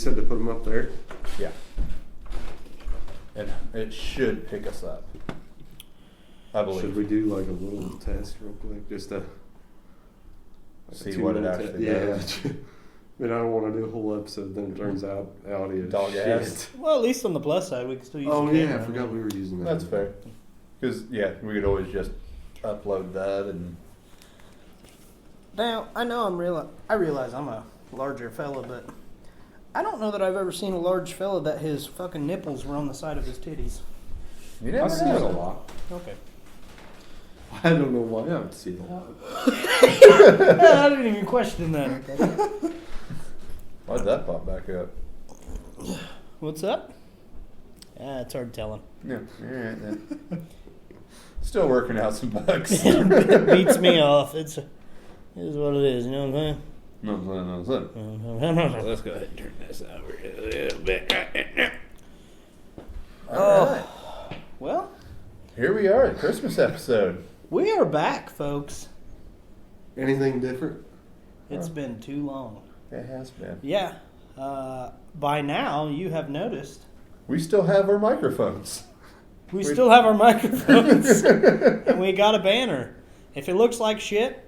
said to put them up there. Yeah. And it should pick us up. I believe. Should we do like a little test real quick? Just to see what it actually does. I mean, I don't want to do a whole episode, then it turns out audio dog shit. ass. Well, at least on the plus side, we can still use Oh, the yeah, camera. I forgot we were using that. That's fair. Because, yeah, we could always just upload that and... Now, I know I realize I'm a larger fella, but I don't know that I've ever seen a large fella that his fucking nipples were on the side of his titties. You never I've seen it a know. lot. Okay. I don't know why I would see it a lot. I didn't even question that. Why'd that pop back up? What's up? It's hard telling. Yeah, alright then. Still working out some bugs. It beats me off. It is what it is, you know what I'm saying? No. Let's go ahead and turn this over a little bit. Alright. Well, Here we are at Christmas episode. we are back, folks. Anything different? It's been too long. It has been. Yeah. By now, you have noticed. We still have our microphones. We still have our microphones. And we got a banner. If it looks like shit,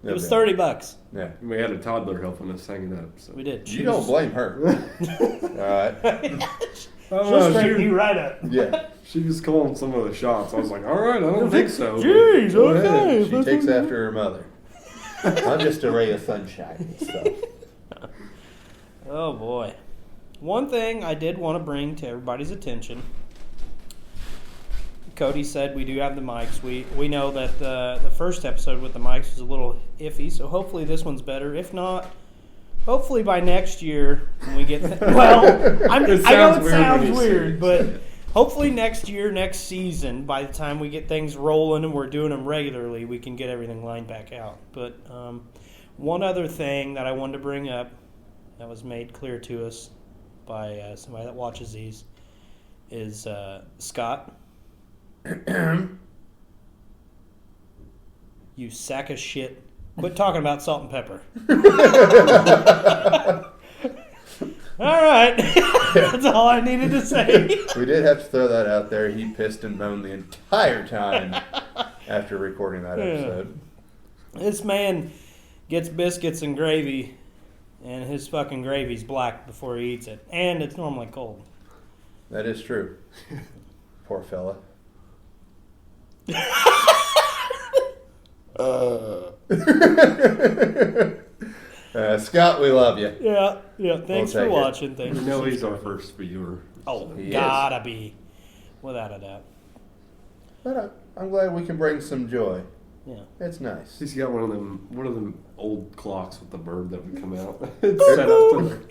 it was $30. Yeah. We had a toddler helping us hang it up. So. We did. You don't blame her. Alright. She'll straighten you right up. Yeah. She was calling some of the shots. I was like, all right, I don't think so. Jeez, Go ahead. okay. She takes after her mother. I'm just a ray of sunshine. So. Oh, boy. One thing I did want to bring to everybody's attention. Kody said we do have the mics. We know that the first episode with the mics was a little iffy, so hopefully this one's better. If not, hopefully by next year when we get... well, I know it sounds weird, but hopefully next year, next season, by the time we get things rolling and we're doing them regularly, we can get everything lined back out. But one other thing that I wanted to bring up that was made clear to us by somebody that watches these is Scott. You sack of shit. Quit talking about salt and pepper. All right. That's all I needed to say. We did have to throw that out there. He pissed and moaned the entire time after recording that episode. This man gets biscuits and gravy, and his fucking gravy's black before he eats it. And it's normally cold. That is true. Poor fella. Scott, we love you. Yeah. Thanks for watching. Thanks. You know he's our first viewer. Oh, He gotta be. Without a doubt. But I'm glad we can bring some joy. Yeah. It's nice. He's got one of them old clocks with the bird that would come out. It's set up to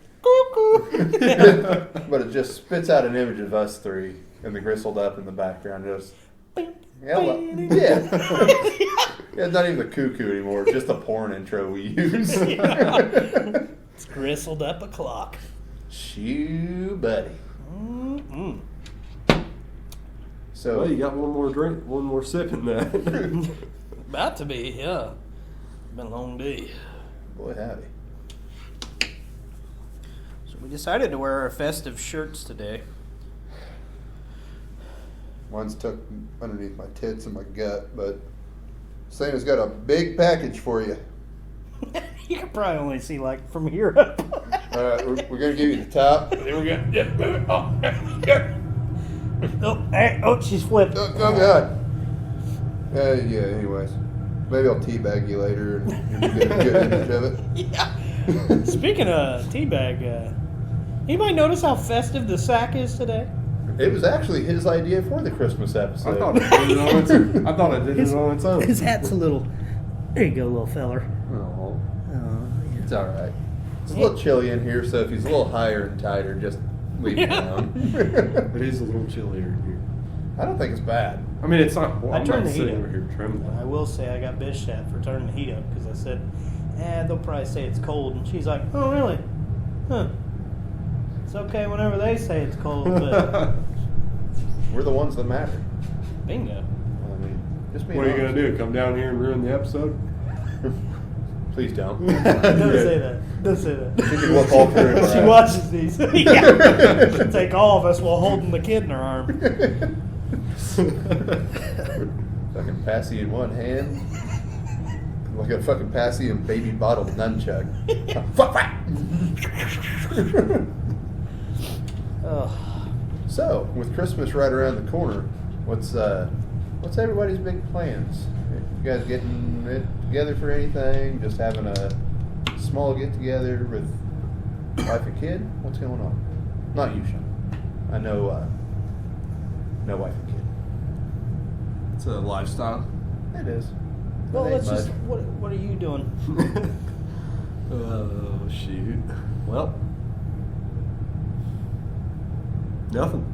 But it just spits out an image of us three and the gristled up in the background. Just hello. Yeah. It's not even the cuckoo anymore. It's just the porn intro we use. It's gristled up a clock. Shoo, buddy. Mm-mm. So well, you got one more drink, one more sip in that. About to be, yeah. Been a long day. boy, howdy. So we decided to wear our festive shirts today. Mine's tucked underneath my tits and my gut, but Santa's got a big package for you. You can probably only see like from here up. All right, we're gonna give you the top. There we go. Oh, she's flipped. Oh God. Yeah. Anyways, maybe I'll teabag you later and you get a good image of it. Yeah. Speaking of teabag, anybody notice how festive the sack is today? It was actually his idea for the Christmas episode. I thought it did it on its own. I thought it did it on its own. His hat's a little. There you go, little feller. Oh. It's all right. It's a little chilly in here, so if he's a little higher and tighter, just leave him alone. It is a little chillier here. I don't think it's bad. I mean, it's not. Well, I I'm turned not the heat sitting up. over here trembling. I will say I got bitched at for turning the heat up because I said, they'll probably say it's cold. And she's like, oh, really? Huh. It's okay whenever they say it's cold, but We're the ones that matter. bingo. I mean, just being What are you honest. gonna do? Come down here and ruin the episode? Please don't. Don't say that. Don't say that. She can look all through it. She watches these. Yeah. She'll take all of us while holding the kid in her arm. Fucking passy in one hand. Like a fucking passy and baby bottle nunchuck. Fuck that! So, with Christmas right around the corner, what's everybody's big plans? You guys getting it together for anything? Just having a small get together with wife and kid? What's going on? Not you, Sean. I know, no wife and kid. It's a lifestyle. It is. Well, It ain't let's just. much. What are you doing? Oh, shoot. Well, nothing.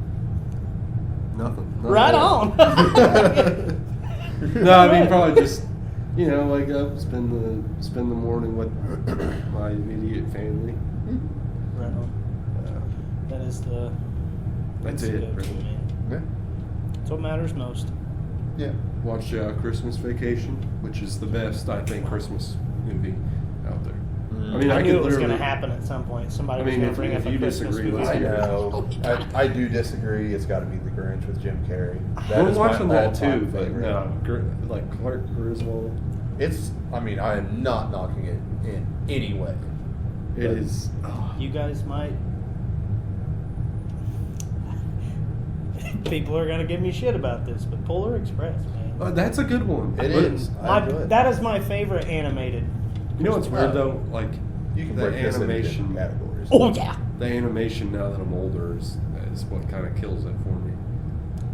Right on. No, I mean probably just wake up, spend the morning with my immediate family. Right on. That is the. That's the it. go-to, Really. man. Yeah. That's what matters most. Yeah. Watch Christmas Vacation, which is the best I think Christmas movie out there. I mean, I knew could it was going to literally- happen at some point. Somebody I was mean, going if- to bring if up a you Christmas disagree, movie. let's I hear know. I do disagree. It's got to be The Grinch with Jim Carrey. We're is my watching that all-time too, but favorite. no, like Clark Griswold. It's. I mean, I am not knocking it in any way. It But- is. Oh, You guys might. People are going to give me shit about this, but Polar Express, man. that's a good one. It But is. I enjoy it. That is my favorite animated. You know what's weird though? Like You can the break this into animation. different categories. Oh, yeah. The animation now that I'm older is what kind of kills it for me.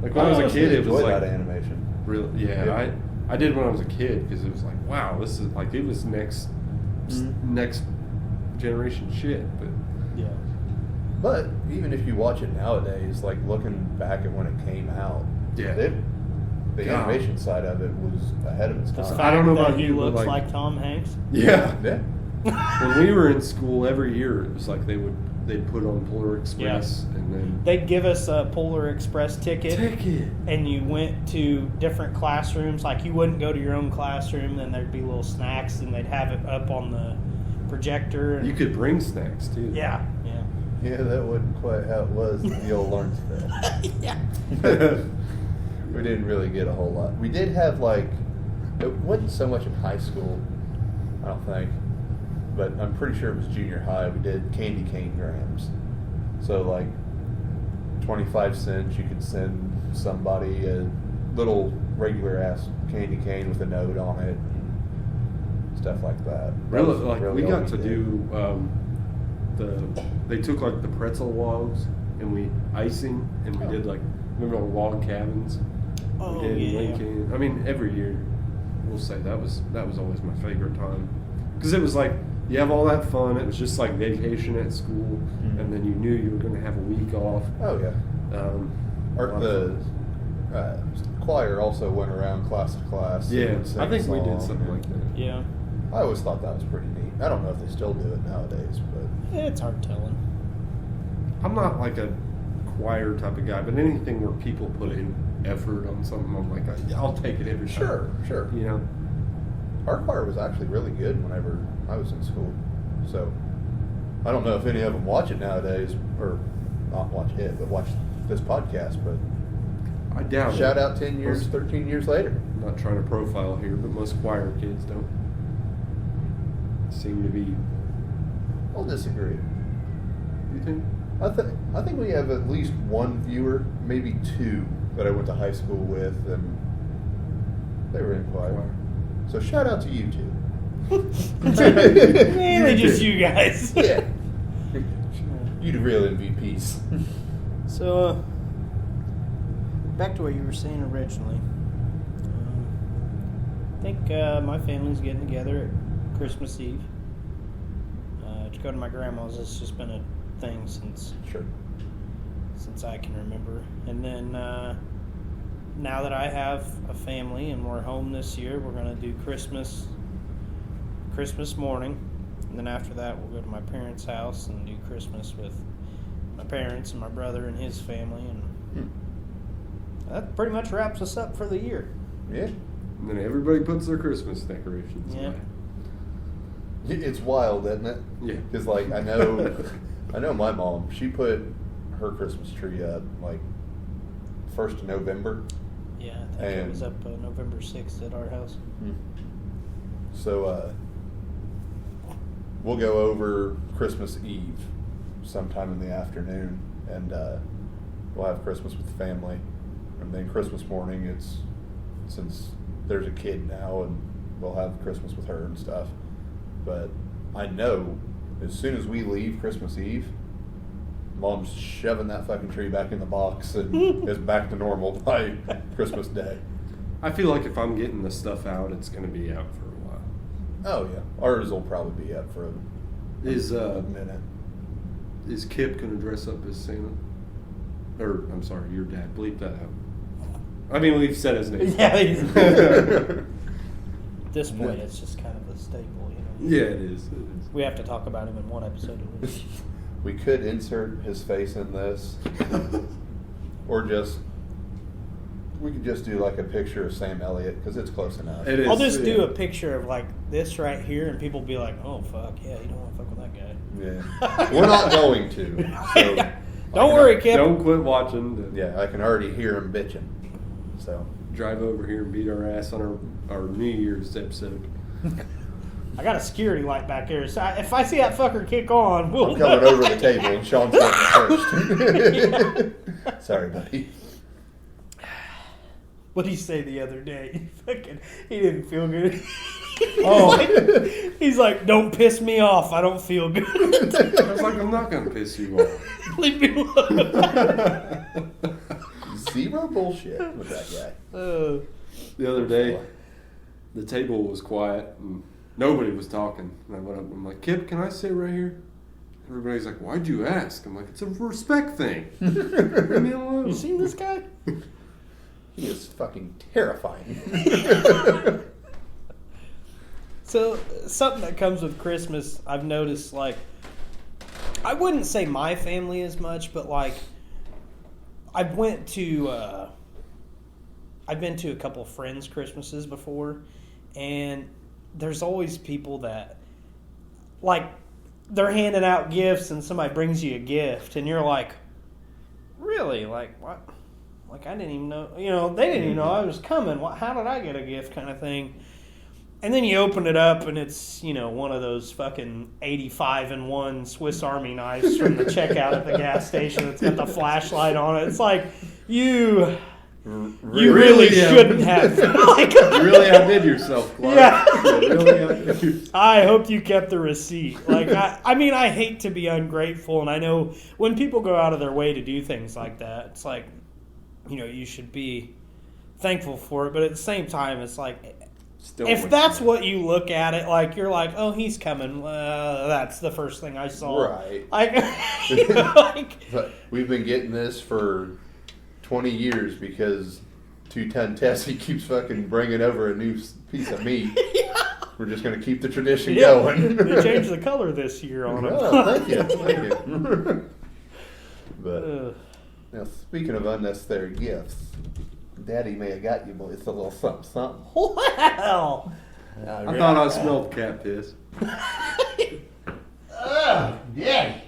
Like when I was a honestly kid, it was enjoy like that animation. really, yeah. Yeah. I did when I was a kid because it was like, wow, this is like it was next generation shit. But Yeah. But even if you watch it nowadays, like looking back at when it came out, Yeah. the God. animation side of it was ahead of its The time. fact I don't know that about he you, but, looks like- like Tom Hanks. yeah, Yeah. when we were in school every year, it was like they'd put on Polar Express and then They'd give us a Polar Express ticket, ticket. and you went to different classrooms. Like you wouldn't go to your own classroom, then there'd be little snacks, and they'd have it up on the projector. And, You could bring snacks too. yeah, yeah. Yeah, that wasn't quite how it was in the old Lawrenceville. Yeah. We didn't really get a whole lot. We did have it wasn't so much in high school, I don't think, but I'm pretty sure it was junior high. We did candy cane grams. So 25 cents, you could send somebody a little regular ass candy cane with a note on it, and stuff like that. That Really, was like really we all got to did. do they took like the pretzel logs and we icing and we did like remember our log cabins. Oh, We did in yeah. Lincoln. I mean, every year we'll say that was always my favorite time because it was like you have all that fun. It was just like vacation at school, and then you knew you were going to have a week off. Oh yeah. The choir also went around class to class. Yeah, and would sing I think a we did song. something like that. Yeah. I always thought that was pretty neat. I don't know if they still do it nowadays, but It's hard telling. I'm not like a choir type of guy, but anything where people put in effort on something, I'm like, I'll take it every time. sure. You know, Our choir was actually really good whenever I was in school. So I don't know if any of them watch it nowadays, or not watch it, but watch this podcast. But I doubt shout it. out 10 years, Most- 13 years later. I'm not trying to profile here, but most choir kids don't seem to be. I'll disagree. You think? I think we have at least one viewer, maybe two, that I went to high school with, and they were in choir. So shout out to you two. Mainly just you guys. Yeah. You the real MVPs. So, back to what you were saying originally. I think my family's getting together at Christmas Eve to go to my grandma's. It's just been a thing since I can remember. And then now that I have a family and we're home this year, we're going to do Christmas morning. And then after that, we'll go to my parents' house and do Christmas with my parents and my brother and his family. And that pretty much wraps us up for the year. Yeah. And then everybody puts their Christmas decorations Yeah. away. It's wild, isn't it? Yeah. Because like I know my mom. She put her Christmas tree up like 1st of November. Yeah, I think it was up November 6th at our house. So we'll go over Christmas Eve sometime in the afternoon, and we'll have Christmas with the family. And then Christmas morning, it's since there's a kid now, and we'll have Christmas with her and stuff. But I know as soon as we leave Christmas Eve, Mom's shoving that fucking tree back in the box and is back to normal by Christmas Day. I feel like if I'm getting the stuff out, it's going to be out for a while. Oh yeah, ours will probably be up for a minute. Is Kip going to dress up as Santa? Or, I'm sorry, your dad. Bleep that out. I mean, we've said his name. Yeah, at this point, it's just kind of a staple, you know. Yeah, it is. We have to talk about him in one episode at least. We could insert his face in this, or we could just do like a picture of Sam Elliott because it's close enough. It is. I'll just do a picture of like this right here, and people will be like, "Oh fuck, yeah, you don't want to fuck with that guy." Yeah, we're not going to. So don't worry, Kip. Don't quit watching. Yeah, I can already hear him bitching. So drive over here and beat our ass on our New Year's episode. I got a security light back there, so if I see that fucker kick on, we'll... I'm coming over the table and Sean's going first. Sorry, buddy. What did he say the other day? He didn't feel good. Oh. He's like, don't piss me off. I don't feel good. I was like, I'm not going to piss you off. Leave me alone. Zero bullshit with that guy. The other day, the table was quiet and nobody was talking. And I went up and I'm like, Kip, can I sit right here? Everybody's like, why'd you ask? I'm like, it's a respect thing. Leave me alone. You seen this guy? He is fucking terrifying. So, something that comes with Christmas, I've noticed, like, I wouldn't say my family as much, but, like, I've been to a couple of friends' Christmases before, and there's always people that, like, they're handing out gifts and somebody brings you a gift, and you're like, really? Like, what? Like, I didn't even know, you know, they didn't even know I was coming. How did I get a gift kind of thing? And then you open it up, and it's, you know, one of those fucking 85-in-1 Swiss Army knives from the checkout at the gas station that's got the flashlight on it. It's like, you really shouldn't have. Like, you really outdid yourself, Clark. Yeah. You really outdid yourself. I hope you kept the receipt. Like, I mean, I hate to be ungrateful, and I know when people go out of their way to do things like that, it's like, you know, you should be thankful for it. But at the same time, it's like, if that's what you look at it, like, you're like, oh, he's coming. That's the first thing I saw. Right. You know, like, But we've been getting this for 20 years because 2-Ton Tessie keeps fucking bringing over a new piece of meat. yeah. We're just going to keep the tradition going. They changed the color this year on them. Oh, thank you. Thank you. But now, speaking of unnecessary gifts, Daddy may have got you boys a little something, something. Wow. I thought I smelled cat piss. Yeah.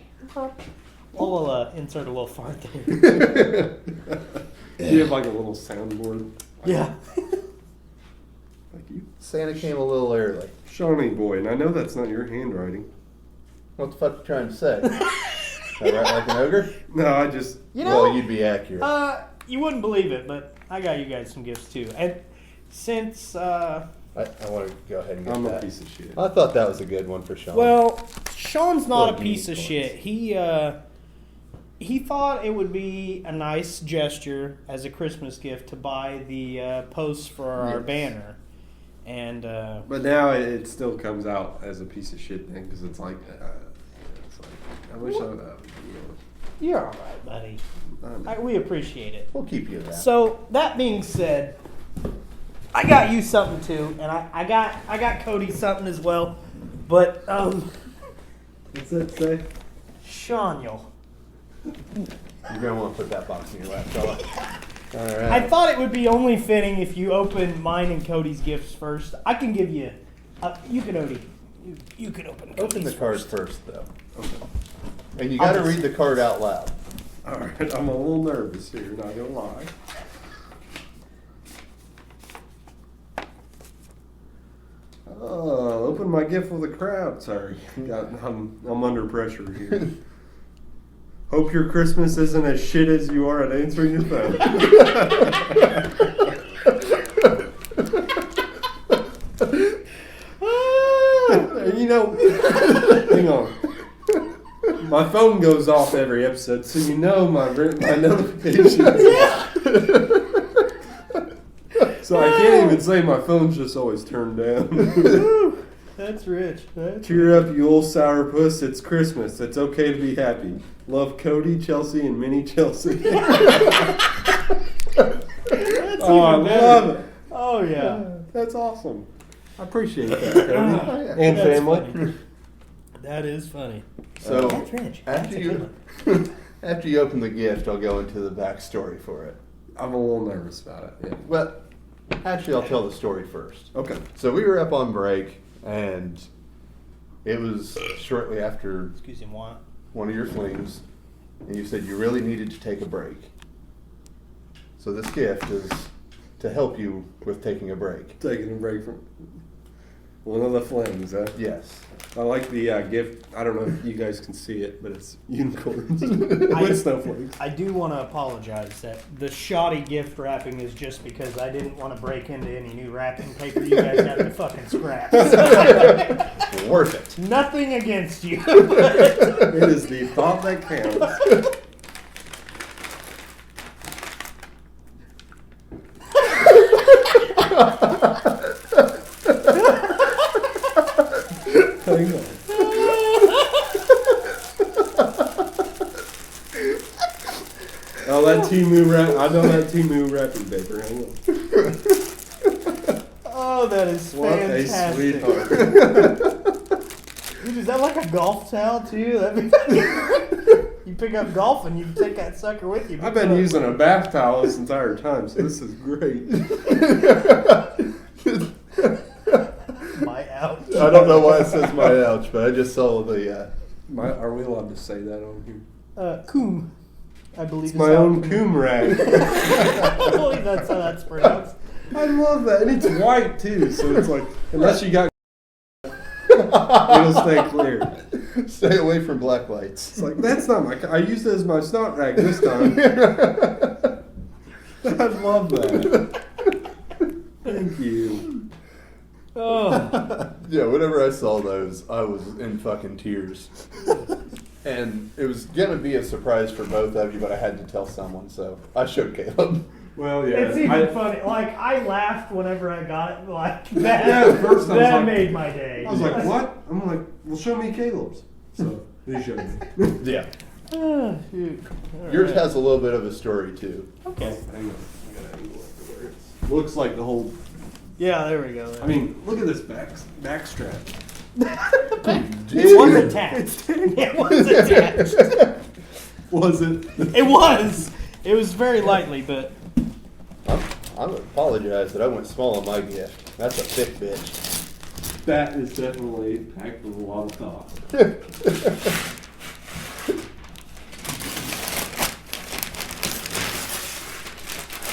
We'll insert a little fart there. You have like a little soundboard. Yeah. Thank you. Santa came a little early. Shawnee boy, and I know that's not your handwriting. What the fuck you trying to say? I write like an ogre? No, I just... You know, Well, you'd be accurate. you wouldn't believe it, but I got you guys some gifts too. And since, I want to go ahead and get I'm that. a piece of shit. I thought that was a good one for Sean. well, Sean's not Well, a piece of points. shit. He thought it would be a nice gesture as a Christmas gift to buy the posts for our Yes. banner. And, But now it still comes out as a piece of shit thing because it's like I wish you're all right, buddy. We appreciate it. we'll keep you that. So that being said, I got you something too, and I got Cody something as well. But What's that say? Sean, You're going to want to put that box in your lap, fella. All right. I thought it would be only fitting if you open mine and Cody's gifts first. I can give you, you can Odie. You can open. Open the Cody's card first, though. Okay. And you I'll got to just- read the card out loud. All right, I'm a little nervous here, not gonna lie. Oh, open my gift with a crowd. Sorry, I'm under pressure here. Hope your Christmas isn't as shit as you are at answering your phone. You know, hang on. My phone goes off every episode, so you know my notifications. So I can't even say my phone's just always turned down. That's rich. Cheer up, you old sourpuss. It's Christmas. It's okay to be happy. Love, Kody, Chelsea, and Mini Chelsea. Oh, I love it. Oh yeah. That's awesome. I appreciate that, Kody. And That's family. funny. That is funny. So That's rich. after That's you after you open the gift, I'll go into the backstory for it. I'm a little nervous about it. Yeah. Well, actually, I'll tell the story first. Okay. So we were up on break, and it was shortly after Excuse me, what? one of your flings, and you said you really needed to take a break. So this gift is to help you with taking a break. Taking a break from one of the flings, huh? Yes. I like the gift. I don't know if you guys can see it, but it's unicorns with snowflakes. I do want to apologize that the shoddy gift wrapping is just because I didn't want to break into any new wrapping paper you guys have to fucking scrap. Worth it. Nothing against you. It is the thought that counts. Hang on. Oh, that Timu wrap. I know that Timu wrapping paper. Hang on. Oh, that is What a fantastic. sweetheart. Dude, is that like a golf towel too? You pick up golf and you take that sucker with you. I've been using a bath towel this entire time, so this is great. My ouch. I don't know why it says my ouch, but I just saw the. Are we allowed to say that on here? Coom. I believe It's my own coom rag. I believe that's how that's pronounced. I love that, and it's white too. So it's like, unless you got, it'll stay clear. Stay away from black lights. It's like that's not my. I used it as my snot rag this time. I love that. Thank you. Oh. Yeah, whenever I saw those, I was in fucking tears. And it was gonna be a surprise for both of you, but I had to tell someone, so I showed Caleb. Well, yeah. It's even funny. Like, I laughed whenever I got it. Like, that, Yeah, at first I was that like- made my day. I was like, what? I'm like, well, show me Caleb's. So he showed me. Yeah. Ah, shoot. All Yours right. has a little bit of a story too. Okay. Hang on. I gotta angle it to where it looks like the whole. Yeah, there we go. I mean, look at this back strap. It was attached. It was attached. Was it? It was. It was very lightly, but I apologize that I went small on my gift. That's a thick bitch. That is definitely packed with a lot of thought.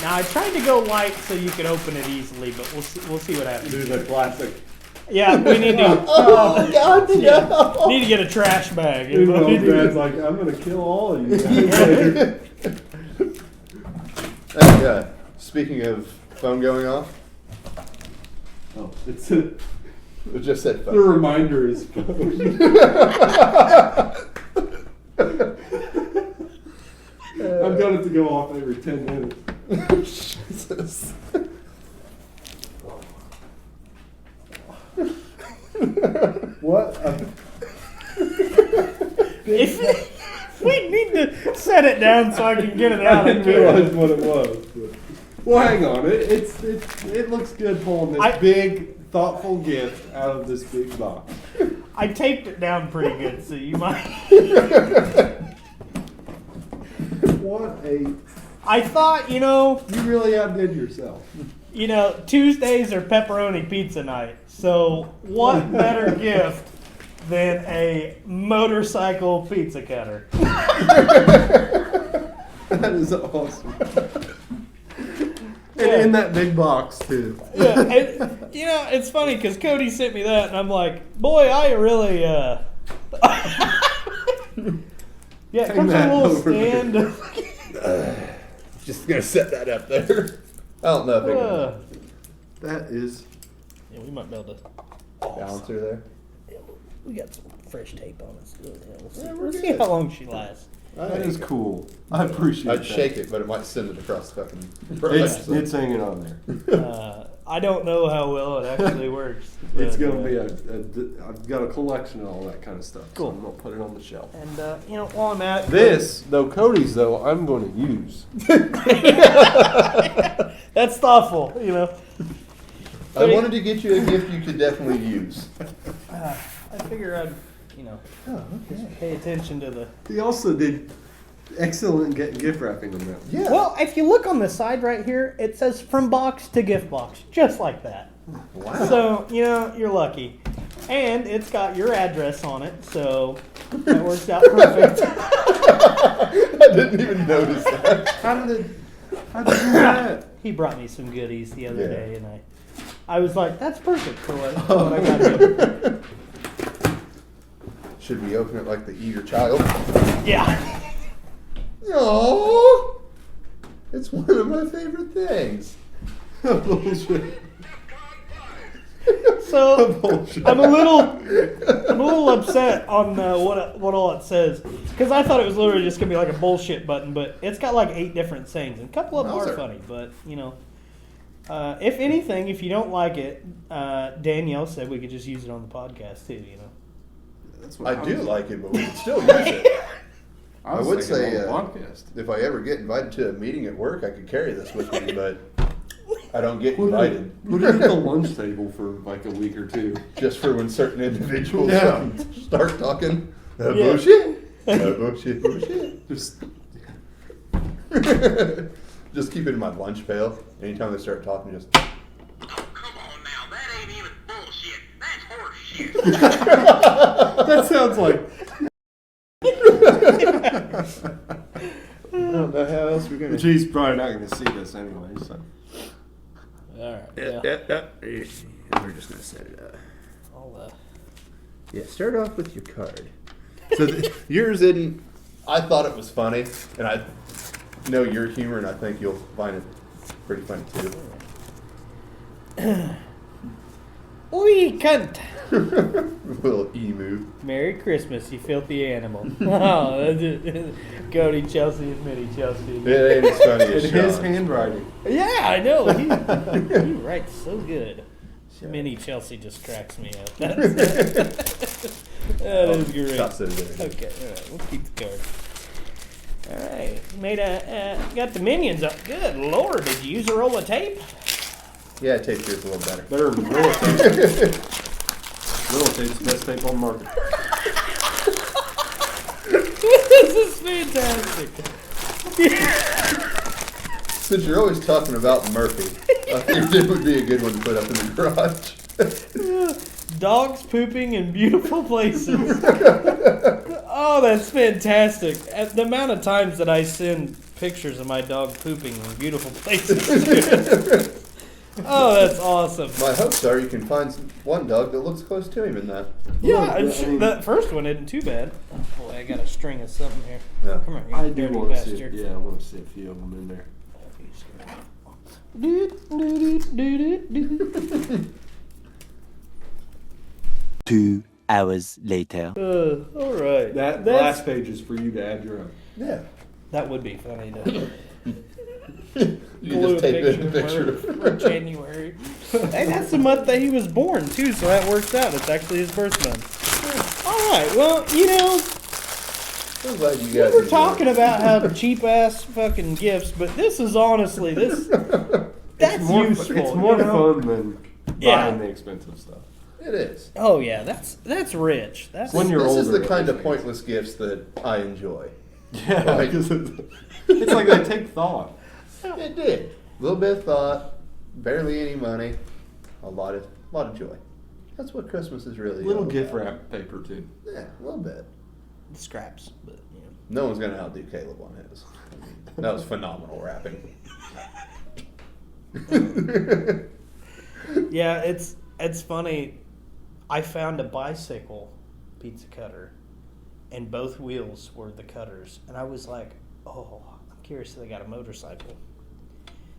now I tried to go light so you could open it easily, but we'll see what happens. Do the classic. Yeah, we need to. Oh, God, no. Need to get a trash bag. Dude, my dad's like, I'm gonna kill all of you guys later. Hey, speaking of phone going off, Oh, it's a, it just said the phone. reminder is phone. I've got it to go off every 10 minutes. Jesus. What? If we need to set it down so I can get it I out. didn't realize what it was. But. Well, hang on. It looks good pulling this big, thoughtful gift out of this big box. I taped it down pretty good, so you might. What a... I thought, You really outdid yourself. You know, Tuesdays are pepperoni pizza night. So what better gift than a motorcycle pizza cutter? That is awesome. And in that big box too. Yeah, and, you know, it's funny because Kody sent me that, and I'm like, boy, I really, yeah, it comes with a little stand. Just gonna set that up there. I don't know if I can That is. Yeah, we might be able to balance her there. We got some fresh tape on us. We'll see, Yeah, we're we'll see good. how long she lasts. That is cool. I appreciate I'd that. shake it, but it might send it across the fucking. It's hanging on there. I don't know how well it actually works. It's but, going to be I've got a collection of all that kind of stuff. Cool. So I'm going to put it on the shelf. And, you know, while I'm at This, though, Cody's, though, I'm going to use. That's thoughtful, you know. I wanted to get you a gift you could definitely use. I figure I'd, you know, just pay attention to the... He also did excellent gift wrapping on that. Yeah. Well, if you look on the side right here, it says from box to gift box, just like that. Wow. So, you know, you're lucky. And it's got your address on it, so that works out perfect. I didn't even notice that. How did you do that? He brought me some goodies the other Yeah. day, and I was like, that's perfect for what I got him. Should we open it like the eager child? Yeah. No, it's one of my favorite things. Bullshit. So Bullshit. I'm a little upset on what all it says, because I thought it was literally just gonna be like a bullshit button, but it's got like 8 different sayings, and a couple of them are funny. But you know, if anything, if you don't like it, Danielle said we could just use it on the podcast too. You know, That's what I do was- like it, but we can still use it. I, was would thinking say, on the podcast. If I ever get invited to a meeting at work, I could carry this with me, but I don't get Put invited. it at the lunch table for like a week or two. Just for when certain individuals Yeah. start talking Yeah. bullshit. Bullshit. Just Just keep it in my lunch pail. Anytime they start talking, just. Oh, come on now. That ain't even bullshit. That's horseshit. that sounds like. I don't know how else we're gonna. But she's probably not going to see this anyway. So all right. We're just gonna set it up. I'll, Yeah, start off with your card. So yours didn't. I thought it was funny, and I know your humor, and I think you'll find it pretty funny too. Oi, cunt! Little emu. Merry Christmas, you filthy animal. Oh, that's it. Kody, Chelsea, and Minnie, Chelsea. It ain't as funny as in his Sean. handwriting. Yeah, I know. He writes so good. Minnie Chelsea just cracks me up. That is great. Toss it in there. Okay, all right, we'll keep the card. All right, got the minions up. Good Lord, did you use a roll of tape? Yeah, tape yours a little better. Better than Willow tape. Willow tape's the best tape on the market. This is fantastic. Since you're always talking about Murphy, I think it would be a good one to put up in the garage. Dogs pooping in beautiful places. Oh, that's fantastic. The amount of times that I send pictures of my dog pooping in beautiful places. Oh, that's awesome. My hopes are you can find one dog that looks close to him in that. Yeah, Look, I mean- that first one isn't too bad. Oh, boy, I got a string of something here. Yeah. Come here, you I do dirty want to see. bastard. Yeah, I want to see a few of them in there. Doot, doot, doot, doot, doot. 2 hours later. All right. That That's- last page is for you to add your own. Yeah. That would be funny to You can just tape in a picture. for January. Hey, that's the month that he was born too, so that works out. It's actually his birth month. All right. Well, you know, I'm glad you we guys. were enjoyed talking it. about how cheap ass fucking gifts, but this is honestly that's useful. It's more you know? fun than Yeah. buying the expensive stuff. It is. Oh yeah, that's rich. That's When you're This is older, the kind of those pointless gifts that I enjoy. Yeah, Like- because it's like they take thought. It did. A little bit of thought. barely any money, a lot of joy. That's what Christmas is really. Little all gift about. wrap paper too. Yeah, a little bit. Scraps, but you know. No one's gonna outdo Caleb on his. I mean, that was phenomenal wrapping. Yeah, it's funny. I found a bicycle pizza cutter, and both wheels were the cutters, and I was like, "Oh, I'm curious if they got a motorcycle."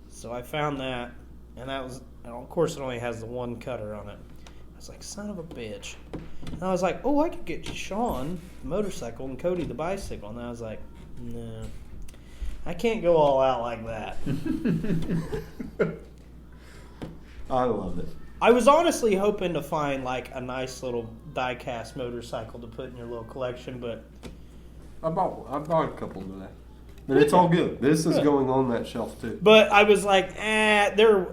So I found that, and of course, it only has the one cutter on it. I was like, "Son of a bitch!" And I was like, "Oh, I could get Sean the motorcycle and Kody the bicycle," and I was like, "No, I can't go all out like that." I love it. I was honestly hoping to find like a nice little die-cast motorcycle to put in your little collection, but I bought a couple today. But it's all good. This is going on that shelf too. I was like, they're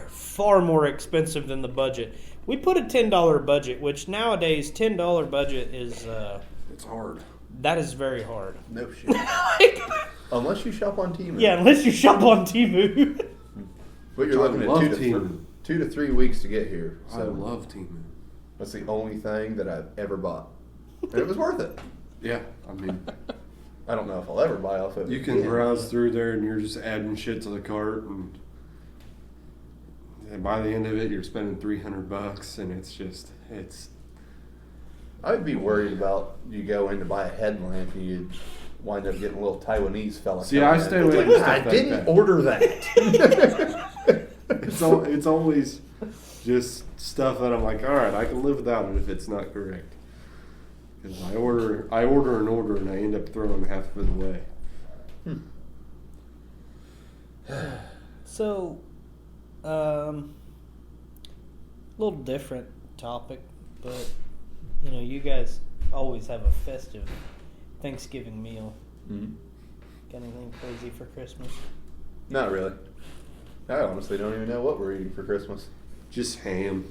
far more expensive than the budget. We put a $10 budget, which nowadays $10 budget is It's hard. that is very hard. No shit. Unless you shop on Temu. Yeah, unless you shop on Temu. But you're looking I at love 2 to 3 weeks to get here. I So love Temu. that's the only thing that I've ever bought, and it was worth it. Yeah, I mean, I don't know if I'll ever buy off of it. you can again. browse through there and you're just adding shit to the cart, and by the end of it, you're spending $300, and it's. I'd be worried about you go in to buy a headlamp and you wind up getting a little Taiwanese fella. See, coming I in. stay It's away like, from stuff I like didn't that. order that. It's always just stuff that I'm like, all right, I can live without it if it's not correct. Because I order and I end up throwing half of it away. So, a little different topic, but you know, you guys always have a festive Thanksgiving meal. Mhm. Got anything crazy for Christmas? Not really. I honestly don't even know what we're eating for Christmas. Just ham.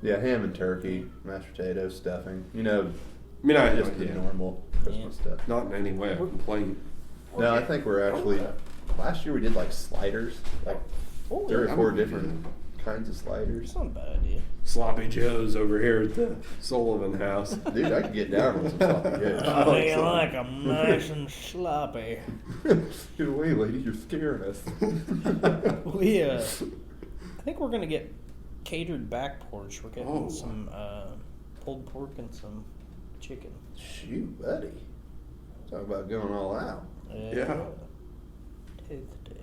Yeah, ham and turkey, mashed potatoes, stuffing. You know, I mean, I just the normal Christmas stuff. not in any way a complaint. No, I think we're actually. Last year we did like sliders, like Oh, 3 or that 4 would be different kinds of sliders. It's not a bad idea. Sloppy Joe's over here at the Sullivan house. Dude, I could get down on some sloppy joes. Oh, you like them nice and sloppy. Get away, lady! You're scaring us. We, I think we're gonna get catered back porch. We're getting Oh. some pulled pork and some chicken. Shoot, buddy! Talk about going all out. Yeah. Tooth to tooth.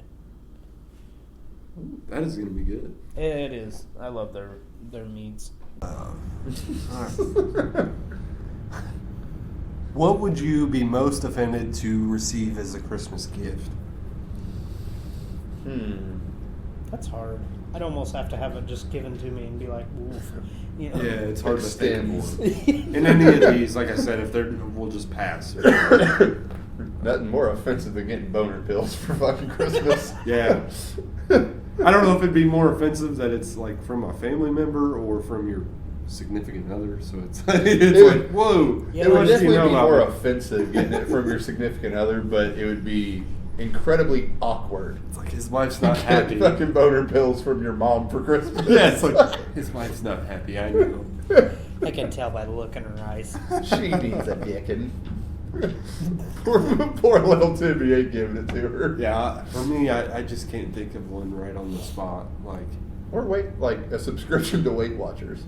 That is going to be good. It is. I love their meats. What would you be most offended to receive as a Christmas gift? That's hard. I'd almost have to have it just given to me and be like, "Woof." You know? Yeah, it's hard to think of Extends. one. In any of these, like I said, if they're, we'll just pass. Nothing more offensive than getting boner pills for fucking Christmas. Yeah. I don't know if it'd be more offensive that it's like from a family member or from your significant other. So it's like, whoa. Yeah, It would what do you definitely know be about more me? offensive getting it from your significant other, but it would be incredibly awkward. It's like his wife's not happy. Get fucking boner pills from your mom for Christmas. Yeah, it's like his wife's not happy. I know. I can tell by the look in her eyes. She needs a dickin'. Poor little Timmy ain't giving it to her. Yeah, for me, I just can't think of one right on the spot. Like, Or like a subscription to Weight Watchers.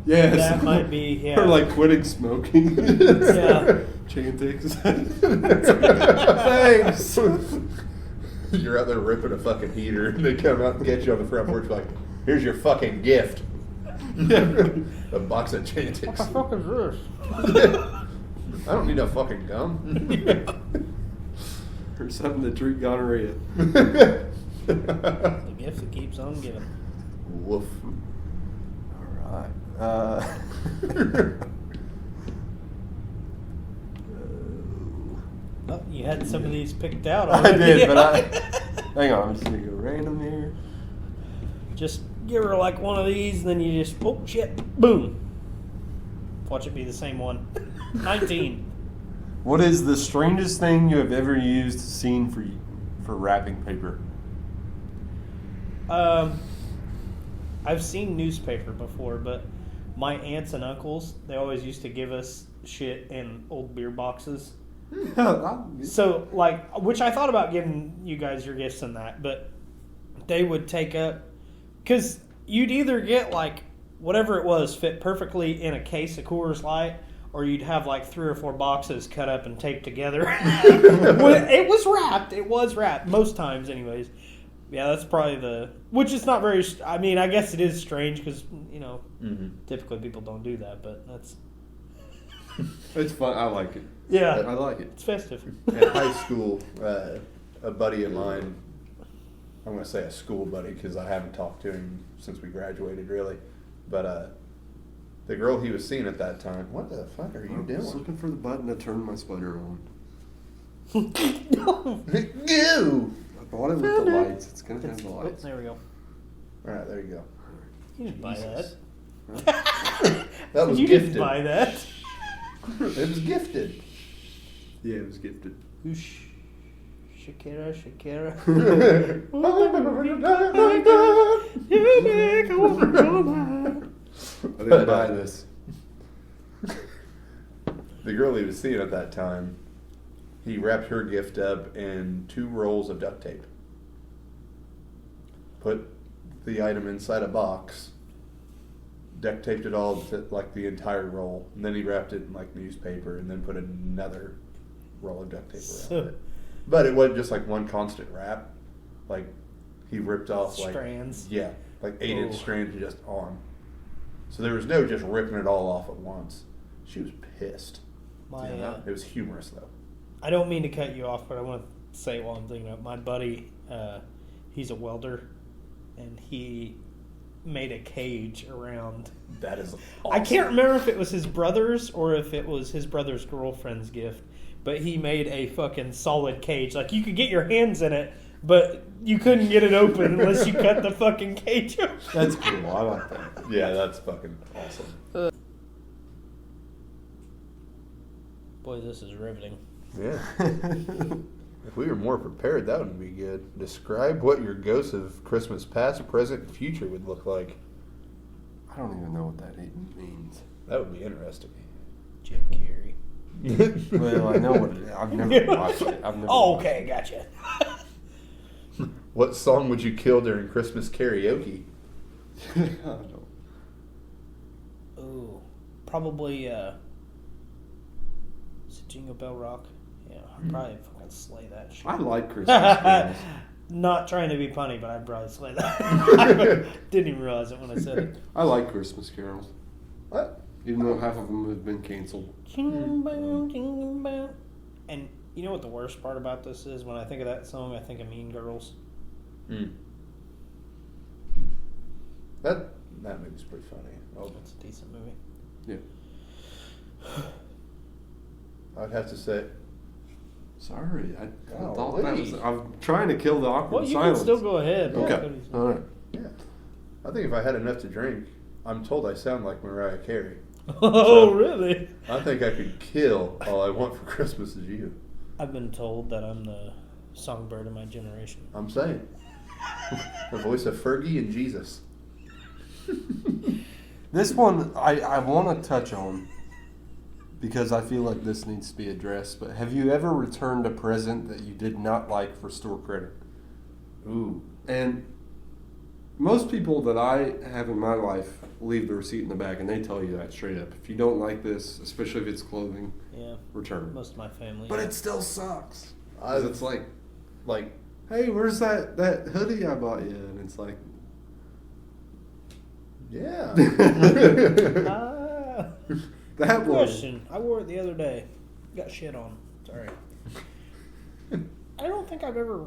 yes. That might be, yeah. Or like quitting smoking. Yeah. Chicken ticks. Thanks. You're out there ripping a fucking heater, and they come out and get you on the front porch like, here's your fucking gift. A box of chicken ticks. What the fuck is this? I don't need no fucking gum. Or something to treat gonorrhea. The gift that keeps on giving. Woof. All right. Oh, you had some of these picked out I already. did, but hang on. I'm just gonna go random here. Just give her like one of these, and then you just, oh shit, boom. Watch it be the same one. 19. What is the strangest thing you have ever used, seen for wrapping paper? I've seen newspaper before, but my aunts and uncles, they always used to give us shit in old beer boxes. So, like, which I thought about giving you guys your gifts and that, but they would take up, because you'd either get, like, whatever it was fit perfectly in a case of Coors Light, or you'd have, like, 3 or 4 boxes cut up and taped together. It was wrapped, most times anyways. Yeah, that's probably which is not very, I mean, I guess it is strange because, you know, typically people don't do that, but that's... It's fun. I like it. Yeah. I like it. It's festive. In high school, a buddy of mine, I'm going to say a school buddy because I haven't talked to him since we graduated, really. But the girl he was seeing at that time, what the fuck are you I was doing? looking for the button to turn my sweater on. Go! I bought it with the lights. It's going to have the Oh, lights. there we go. All right, there you go. You didn't buy that. That was You gifted. didn't buy that. It was gifted. Yeah, it was gifted. Whoosh. Shakira, Shakira. I didn't buy this. The girl he was seeing at that time, he wrapped her gift up in 2 rolls of duct tape. Put the item inside a box, duct taped it all to, like, the entire roll, and then he wrapped it in, like, newspaper, and then put another roll of duct tape around it. But it wasn't just like one constant wrap. Like, he ripped off like Strands. Yeah, like 8-inch Oh. strands just on. So there was no just ripping it all off at once. She was pissed. It was humorous though. I don't mean to cut you off, but I want to say while I'm thinking of my buddy. He's a welder, and he made a cage around. That is awesome. I can't remember if it was his brother's or if it was his brother's girlfriend's gift, but he made a fucking solid cage. Like, you could get your hands in it, but you couldn't get it open unless you cut the fucking cage open. That's cool. I like that. Yeah, that's fucking awesome. Boy, this is riveting. Yeah. If we were more prepared, that would be good. Describe what your ghosts of Christmas past, present, and future would look like. I don't even know what that even means. That would be interesting. Jim Carrey. Well, I know what it is. I've never watched it. Oh, okay, gotcha. What song would you kill during Christmas karaoke? I don't. Ooh, probably, is it Jingle Bell Rock? Yeah, I'd probably fucking slay that shit. I like Christmas carols. Not trying to be punny, but I'd probably slay that. Didn't even realize it when I said it. I like Christmas carols, What? even though half of them have been canceled. Jingle bell, jingle bell. And you know what the worst part about this is? When I think of that song, I think of Mean Girls. That movie's pretty funny. Oh, It's a decent movie. Yeah. I'd have to say, Sorry, I Golly. thought that was. I'm trying to kill the awkward Well, you silence. can still go ahead. Okay. All right. yeah. I think if I had enough to drink, I'm told I sound like Mariah Carey. Oh, So- really? I think I could kill All I Want for Christmas Is You. I've been told that I'm the songbird of my generation. I'm saying. The voice of Fergie and Jesus. This one I want to touch on because I feel like this needs to be addressed. But have you ever returned a present that you did not like for store credit? Ooh. And most people that I have in my life leave the receipt in the bag, and they tell you that straight up. If you don't like this, especially if it's clothing, Yeah, return it. most of my family. But yeah. it still sucks. 'Cause it's like, hey, where's that hoodie I bought you? And it's like, Yeah. Ah, that one. question. I wore it the other day. Got shit on. Sorry. I don't think I've ever...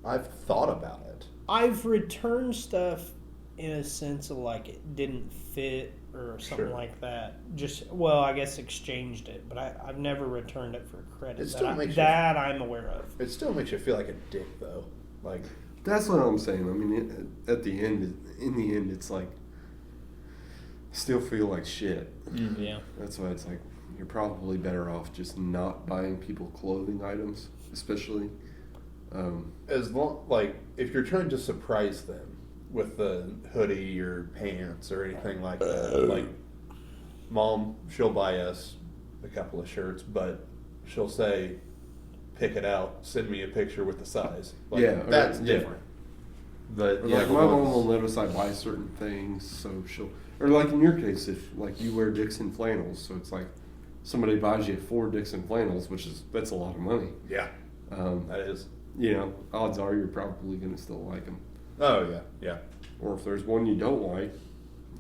I've thought about it. I've returned stuff in a sense of like it didn't fit or something Sure. like that. Just, well, I guess exchanged it, but I've never returned it for credit. It still makes you- that I'm aware of. It still makes you feel like a dick, though. Like, That's what I'm saying. I mean, at the end, in the end, it's like, still feel like shit. Yeah. That's why it's like, you're probably better off just not buying people clothing items, especially. As long, like, if you're trying to surprise them with the hoodie or pants or anything like that, like, Mom, she'll buy us a couple of shirts, but she'll say, pick it out, send me a picture with the size. Like, that's different. But like my mom will notice I buy certain things, so she'll, or like in your case, if like you wear Dixon flannels, so it's like somebody buys you 4 Dixon flannels, that's a lot of money. Yeah, that is. You know, odds are you're probably going to still like them. Oh yeah, yeah. Or if there's one you don't like,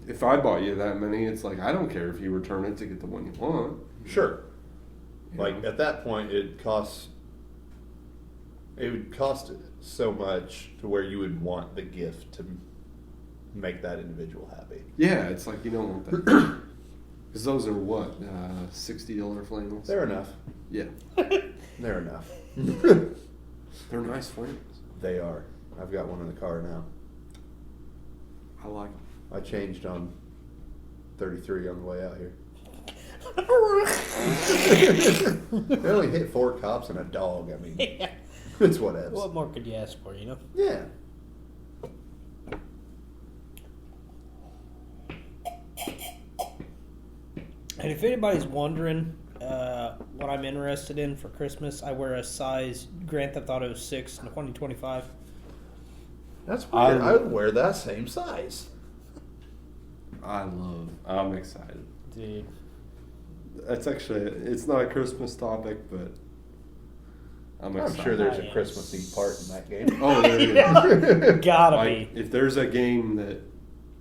if I bought you that many, it's like I don't care if you return it to get the one you want. Sure. You Like know? at that point, it would cost so much to where you would want the gift to make that individual happy. Yeah, it's like you don't want that. Because those are what, $60 flannels? They're enough. Yeah. They're enough. They're nice flannels. They are. I've got one in the car now. I like them. I changed on 33 on the way out here. They only hit 4 cops and a dog. I mean, Yeah. it's whatevs. What more could you ask for, you know? Yeah. And if anybody's wondering what I'm interested in for Christmas, I wear a size Grand Theft Auto 6 in 2025. That's weird. I would wear that same size. I'm excited. Dude. That's actually, it's not a Christmas topic, but I'm excited. I'm sure there's a Nice. Christmassy part in that game. Oh, there it is. Gotta Like, be. if there's a game that,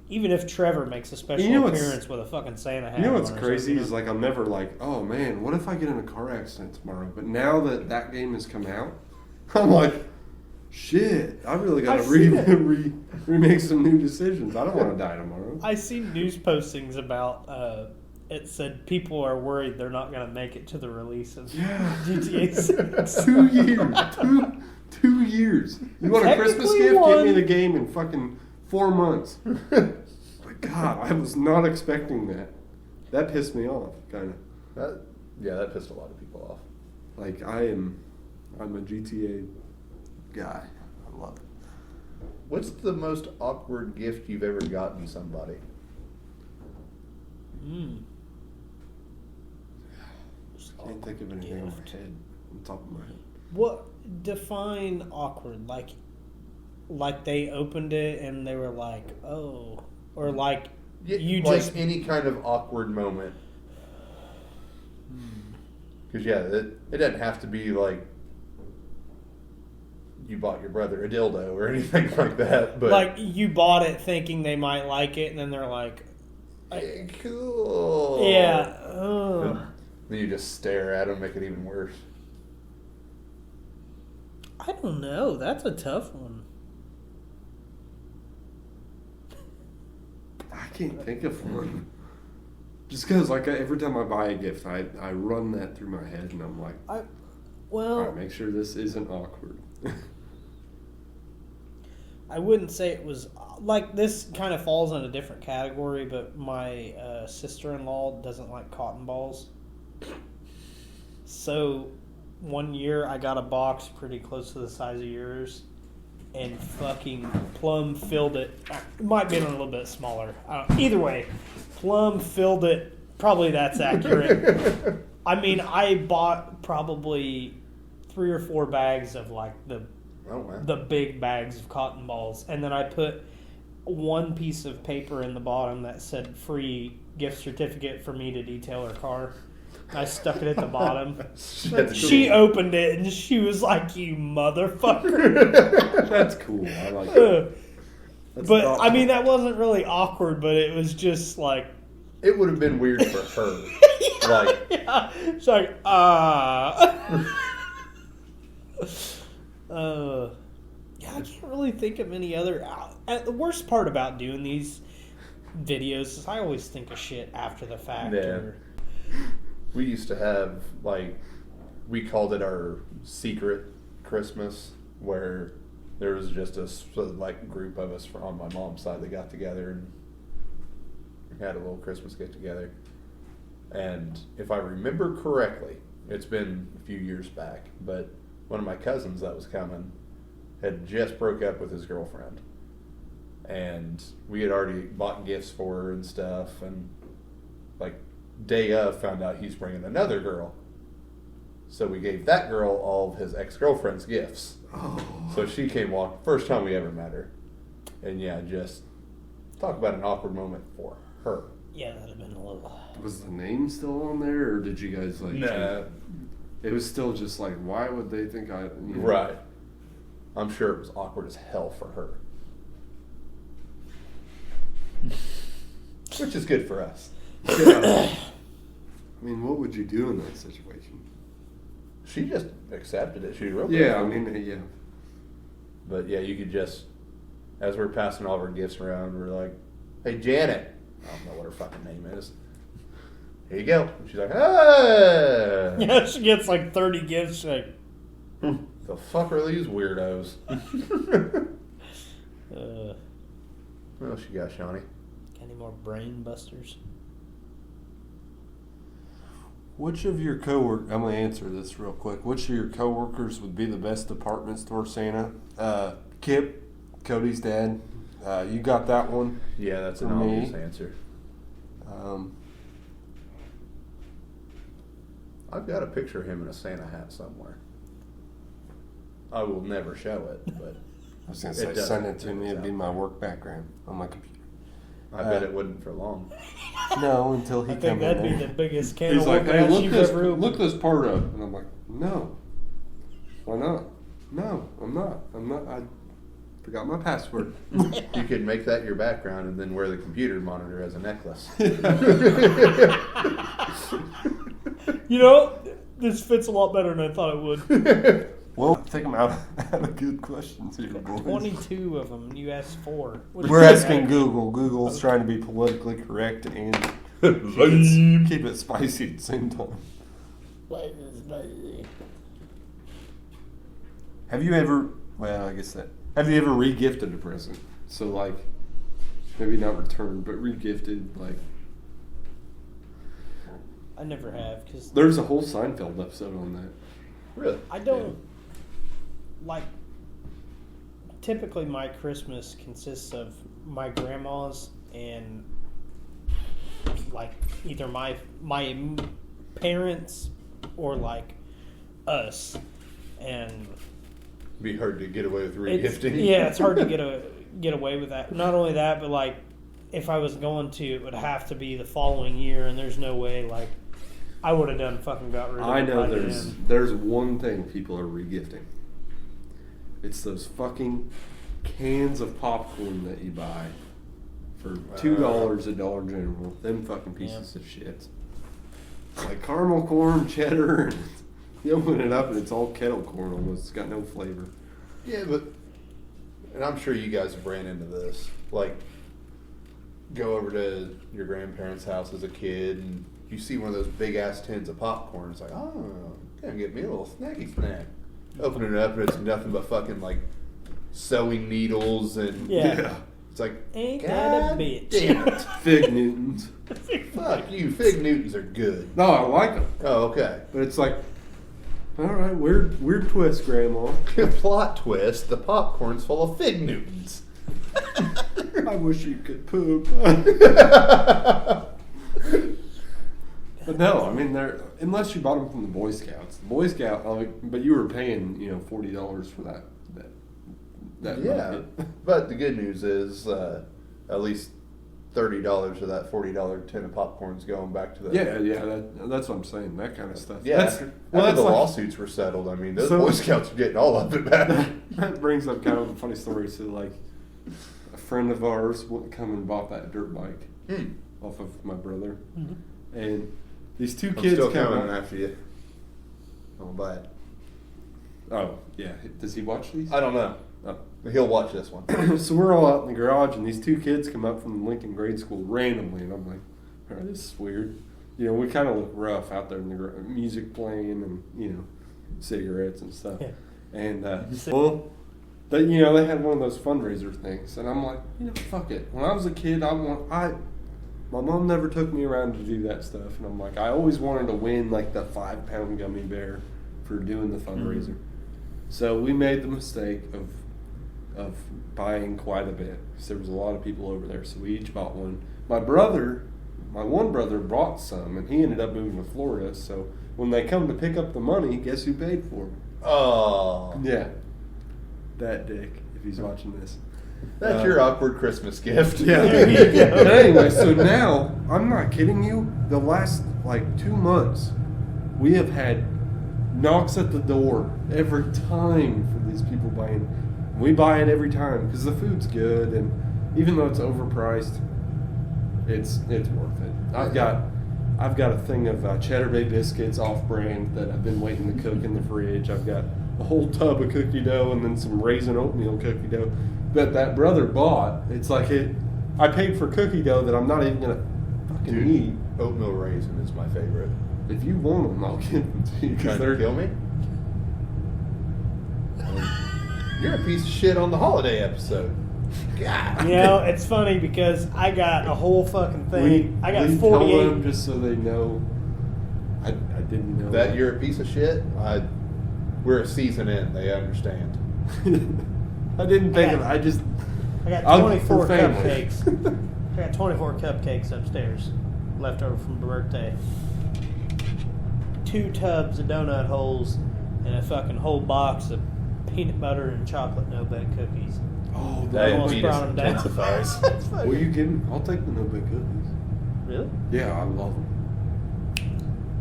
Even if Trevor makes a special You know what's- appearance with a fucking Santa hat. you know what's on or crazy something, is like I'm never like, oh man, what if I get in a car accident tomorrow? But now that that game has come out, I'm like, shit, I really got to I see that. remake some new decisions. I don't want to die tomorrow. I seen news postings about it said people are worried they're not going to make it to the release of GTA 6. 2 years. 2 years. You want a Christmas Technically gift? one. Give me the game in fucking 4 months. My God, I was not expecting that. That pissed me off, kind of. That pissed a lot of people off. Like I'm a GTA guy. I love it. What's the most awkward gift you've ever gotten somebody? I can't think of anything on my head, on top of my head. What define awkward? Like they opened it and they were like, "Oh," or like you like just any kind of awkward moment. Because it doesn't have to be like you bought your brother a dildo or anything like that. But like you bought it thinking they might like it, and then they're like, hey, cool. "Yeah." Ugh. Then you just stare at them, make it even worse. I don't know. That's a tough one. I can't think of one. Just because, like, every time I buy a gift, I run that through my head, and I'm like, all Well, right, make sure this isn't awkward. I wouldn't say it was like this. Kind of falls in a different category, but my sister-in-law doesn't like cotton balls. So one year I got a box pretty close to the size of yours, and fucking Plum filled it. It might have been a little bit smaller. Either way, Plum filled it. Probably that's accurate. I mean, I bought probably 3 or 4 bags of like the big bags of cotton balls, and then I put one piece of paper in the bottom that said free gift certificate for me to detail her car. I stuck it at the bottom. She opened it and she was like, "You motherfucker." That's cool. I like it. That's But thoughtful. I mean, that wasn't really awkward, but it was just like, It would have been weird for her. Like, yeah. It's like, yeah, I can't really think of any other. The worst part about doing these videos is I always think of shit after the fact. Yeah. We used to have, like, we called it our secret Christmas, where there was just a like group of us on my mom's side that got together and had a little Christmas get together. And if I remember correctly, it's been a few years back, but one of my cousins that was coming had just broke up with his girlfriend. And we had already bought gifts for her and stuff. And, like, day of, found out he's bringing another girl. So we gave that girl all of his ex-girlfriend's gifts. Oh. So she came walk, first time we ever met her. And, yeah, just talk about an awkward moment for her. Yeah, that'd have been a little. Was the name still on there, or did you guys like? Nah. It was still just like, why would they think I? You know? Right. I'm sure it was awkward as hell for her. Which is good for us. I mean, what would you do in that situation? She just accepted it. She wrote Yeah, I mean, yeah. But yeah, you could just, as we're passing all of our gifts around, we're like, hey, Janet. I don't know what her fucking name is. Here you go. And she's like, ah. Yeah, she gets like 30 gifts. She's like, The fuck are these weirdos? What else you got, Shawnee? any more brain busters? Which of your coworkers, I'm going to answer this real quick. Which of your coworkers would be the best department store Santa? Kip, Cody's dad. You got that one? Yeah, that's an For me. obvious answer. I've got a picture of him in a Santa hat somewhere. I will never show it, but I was going to It say, does. send it to me. It's It'd be out my there. work background on my computer. I bet it wouldn't for long. No, until he I comes think in that'd be there. the biggest can He's of like, whoop hey, ass look you've this, ever opened. look this part up. And I'm like, no. Why not? No, I'm not. I forgot my password. You could make that your background and then wear the computer monitor as a necklace. You know, this fits a lot better than I thought it would. Well, I think I'm out of good questions here, boys. 22 of them, and you asked 4. We're asking Google. Google's trying to be politically correct and keep it spicy at the same time. Have you ever, well, I guess that, have you ever re-gifted a present? So, like, maybe not returned, but re-gifted, like, I never have, because there's a whole Seinfeld episode on that. Really? I don't, like, typically my Christmas consists of my grandma's and, like, either my parents or, like, us. And Be hard to get away with it's, re-gifting. yeah, it's hard to get away with that. Not only that, but, like, if I was going to, it would have to be the following year, and there's no way, like, I would have done fucking got rid of it. I know by there's one thing people are re-gifting. It's those fucking cans of popcorn that you buy for $2 at Dollar General. Them fucking pieces of shit. Like caramel corn, cheddar, and you open it up and it's all kettle corn almost. It's got no flavor. Yeah, but, and I'm sure you guys have ran into this. Like, go over to your grandparents' house as a kid and you see one of those big ass tins of popcorn. It's like, oh, gonna get me a little snacky snack. Open it up and it's nothing but fucking like sewing needles and Yeah. It's like, Ain't God that a bitch. damn it. Fig Newtons. Fuck you, Fig Newtons are good. No, I like them. Oh, okay. But it's like, all right, weird twist, Grandma. Plot twist, the popcorn's full of Fig Newtons. I wish you could poop. But no, I mean, they're, unless you bought them from the Boy Scouts. The Boy Scout, but you were paying, $40 for that Yeah, bucket. but the good news is at least $30 of that $40 tin of popcorn's going back to the Yeah, that's what I'm saying. That kind of stuff. Yeah. That's, After that's the like- lawsuits were settled, I mean, those So- Boy Scouts are getting all of it back. That brings up kind of a funny story. So, like, a friend of ours went come and bought that dirt bike off of my brother, and these two I'm kids still come coming up. after you. I'll buy it. Oh yeah, does he watch these? I don't know. Oh. He'll watch this one. So we're all out in the garage, and these two kids come up from the Lincoln grade school randomly, and I'm like, all right, this is weird. We kind of look rough out there in the music playing and, cigarettes and stuff. Yeah. And, well, they had one of those fundraiser things, and I'm like, fuck it. When I was a kid, my mom never took me around to do that stuff, and I'm like, I always wanted to win, like, the 5-pound gummy bear for doing the fundraiser. So we made the mistake of of buying quite a bit because there was a lot of people over there. So we each bought one. My one brother brought some, and he ended up moving to Florida. So when they come to pick up the money, guess who paid for them? Oh. Yeah, that dick. If he's watching this. That's your awkward Christmas gift. Yeah. But anyway, so now, I'm not kidding you, the last, 2 months, we have had knocks at the door every time for these people buying. We buy it every time because the food's good, and even though it's overpriced, it's worth it. I've got a thing of Cheddar Bay biscuits off-brand that I've been waiting to cook in the fridge. I've got a whole tub of cookie dough and then some raisin oatmeal cookie dough that brother bought. It's like I paid for cookie dough that I'm not even gonna fucking eat. Oatmeal raisin is my favorite. If you want them, I'll give them to you. Trying to kill me? You're a piece of shit on the holiday episode. God. You know, it's funny because I got a whole fucking thing. I got we 48. tell them just so they know. I didn't know That you're a piece of shit? We're a season in. They understand. I didn't think of it. I got I'll- 24 for family. cupcakes. I got 24 cupcakes upstairs, left over from my birthday. 2 tubs of donut holes, and a fucking whole box of peanut butter and chocolate no-bake cookies. Oh, Almost brought them down. intensifies. That's fucking- What are you getting? I'll take the no-bake cookies. Really? Yeah, I love them.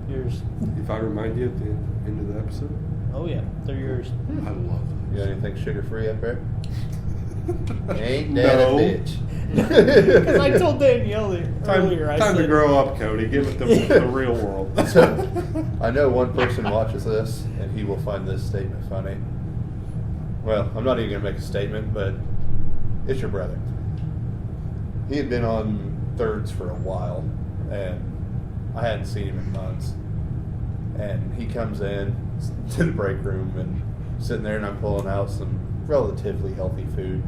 Yours? If I remind you at the end of the episode, Oh yeah, they're yours. I love You got them. anything sugar-free up there? Ain't No. that a bitch? Because I told Danielle earlier, I Time said, to grow up, Cody. Give it the real world. So, I know one person watches this, and he will find this statement funny. Well, I'm not even going to make a statement, but it's your brother. He had been on thirds for a while, and I hadn't seen him in months. And he comes in to the break room and sitting there, and I'm pulling out some relatively healthy food.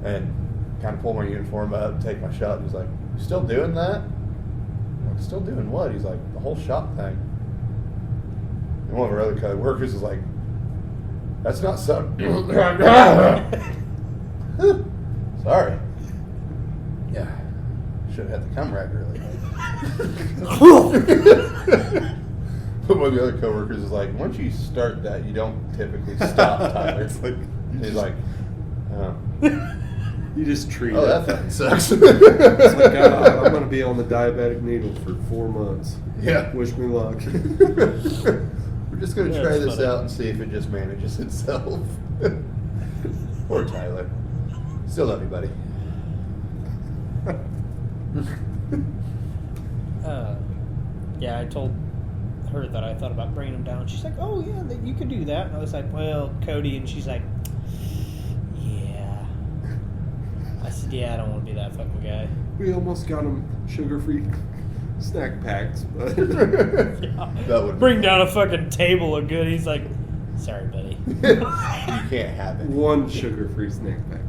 And kind of pull my uniform up, take my shot, and he's like, "You still doing that?" I'm like, "Still doing what?" He's like, "The whole shot thing." And one of our other co-workers is like, "That's not something." Sorry. Yeah. Should have had the cum rack earlier. But one of the other coworkers is like, "Once you start that, you don't typically stop, Tyler." It's like, He's like, "Oh, you just treat oh, it. that fucking sucks." It's like, I'm going to be on the diabetic needle for 4 months. Yeah. Wish me luck. We're just going to try That's this funny. out and see if it just manages itself. Poor Tyler. Still love you, buddy. Yeah, I told her that I thought about bringing them down. She's like, "Oh yeah, you could do that." And I was like, "Well, Cody," and she's like, "Yeah." I said, "Yeah, I don't want to be that fucking guy." We almost got them sugar-free snack packs. But That would Bring down a fucking table of good. He's like, "Sorry, buddy." You can't have it. one sugar-free snack pack.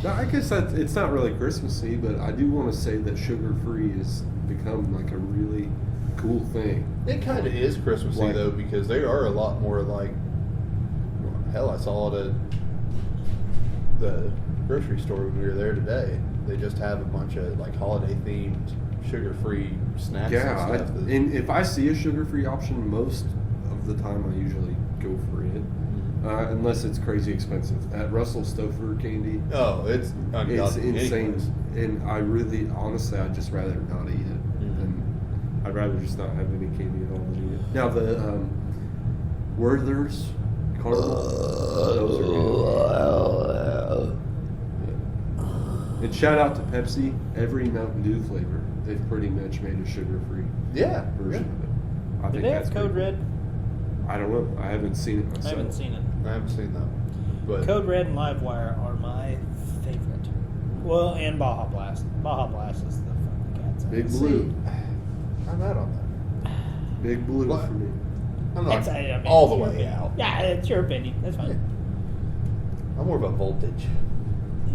Now, I guess it's not really Christmassy, but I do want to say that sugar-free has become like a really cool thing. It kind of is Christmassy Like- though, because there are a lot more like, hell, I saw it at the grocery store when we were there today. They just have a bunch of like holiday themed sugar-free snacks Yeah, and stuff. and if I see a sugar-free option, most of the time I usually go for it, unless it's crazy expensive. At Russell Stouffer candy, Oh, it's ungodly. it's insane, anyways. and I really, honestly, I'd just rather not eat it. Mhm. And I'd rather just not have any candy at all than eat it. Now the Werther's caramel, those are good. And shout out to Pepsi. Every Mountain Dew flavor, they've pretty much made a sugar-free Yeah. version of it. I Do think they that's have Code pretty Red? cool. I don't know. I haven't seen it I myself. haven't seen it. I haven't seen that one. But Code Red and Livewire are my favorite. Well, and Baja Blast. Baja Blast is the fucking cat's ass. Big Blue. I'm out on that. Big Blue What? for me. I'm not I mean, all the it's your way opinion. out. Yeah, it's your opinion. That's fine. I'm more of a voltage.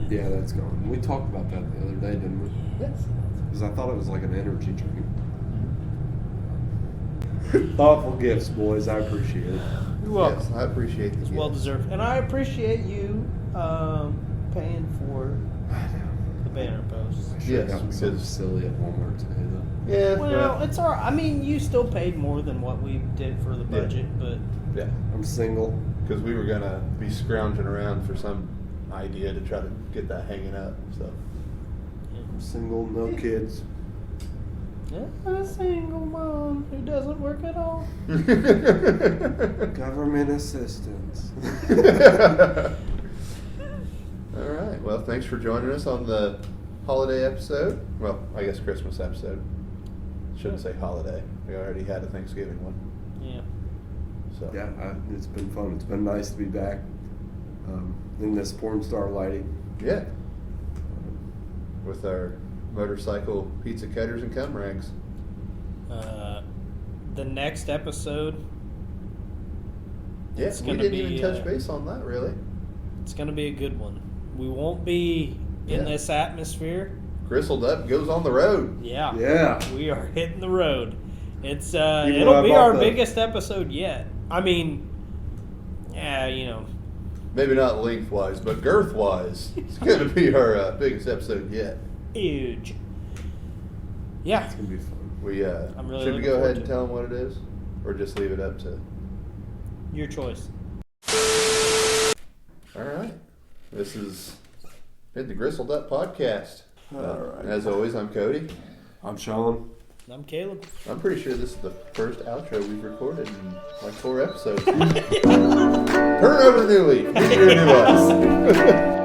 Yeah, that's gone. We talked about that the other day, didn't we? Yes. Because I thought it was like an energy drink. Thoughtful gifts, boys. I appreciate it. You're welcome. Yes, I appreciate the It's well gifts. deserved, and I appreciate you paying for the banner posts. I sure Yes, got me something because- silly at Walmart today, though. Yeah, Well, it's all right. I mean, you still paid more than what we did for the Yeah. budget, but yeah, I'm single. because we were gonna be scrounging around for some idea to try to get that hanging up. So I'm single, no kids. a single mom who doesn't work at all. Government assistance. All right. Well, thanks for joining us on the holiday episode. Well, I guess Christmas episode. Shouldn't say holiday. We already had a Thanksgiving one. Yeah. So Yeah, it's been fun. It's been nice to be back in this porn star lighting. yeah. With our motorcycle pizza cutters and cum rags. The next episode, Yeah, It's we gonna didn't be, even touch base on that really. it's going to be a good one. We won't be in Yeah. this atmosphere. Gristled Up goes on the road. Yeah. Yeah. We are hitting the road. It's People it'll have be all our the- biggest episode yet. I mean, yeah, you know, Maybe not lengthwise, but girthwise. It's going to be our biggest episode yet. huge. Yeah. It's going to be fun. We I'm really should we looking go forward ahead to and it. tell them what it is, or just leave it up to? Your choice. All right, this has been the Gristled Up podcast. All right. As always, I'm Cody. I'm Sean. I'm Caleb. I'm pretty sure this is the first outro we've recorded in like 4 episodes. Turn over the new leaf. These are your new us.